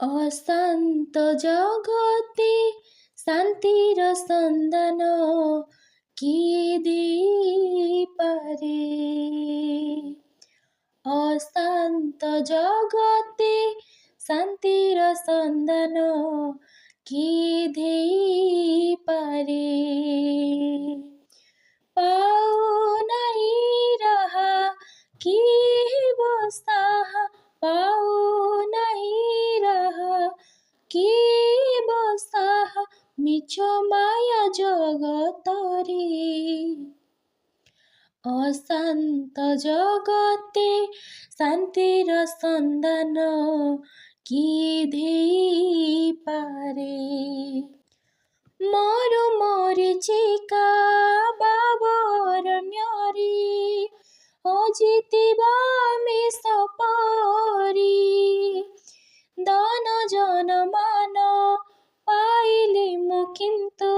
अशांत जगते शांतिर सन्धान किए देइपारे। अशांत जगते शांतिर सन्धान किए देइपारे। पाऊ नहीं रहा कि बसाहा, पाऊ नहीं रहा कि बसाहा मिछ माया जगतरे। अशांत जगते शांतिर सन्धान किए देइपारे। मरु मरीचिका बाबरण्यरे अजितिबा मेष परी। दान जनमान पाइले मु किन्तु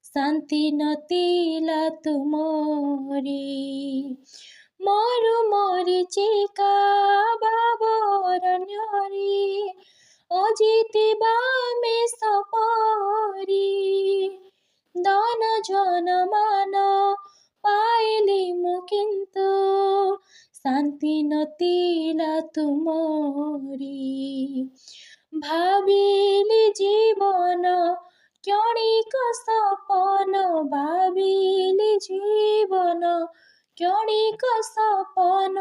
शान्ति नतिला तुमरी। मरु मरीचिका बाबरण्यरे अजितिबा मेष परी। दान जनमान पाइले मु किन्तु शान्ति नतिला तुमरी। भाविली जीवन क्षणिक सपन, भाविली जीवन क्षणिक सपन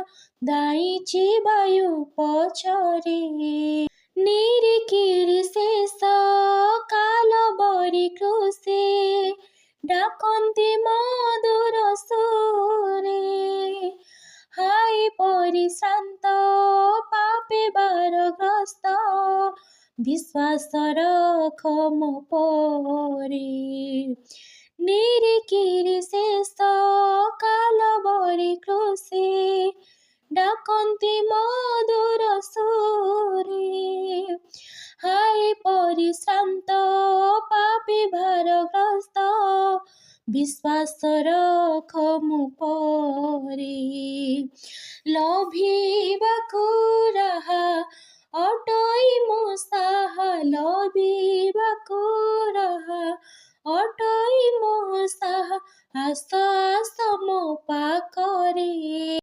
दाइछि वायु पछरे। निरिकिरी शेष काल बरी कृषे डाकन्ति मधुर सुरे। हाय परिश्रान्त पापे बारग्रस्त विश्वास रख मो परे। निरिकिरी शेष काल बरी कृषे डाकन्ति मधुर सुरे। हाय परिश्रान्त पापी भारग्रस्त विश्वास रख मो परे। लोभिबाकु रहा अटै मो साहा, लोभिबाकु रहा अटै मो साहा आस आस मो पाखरे।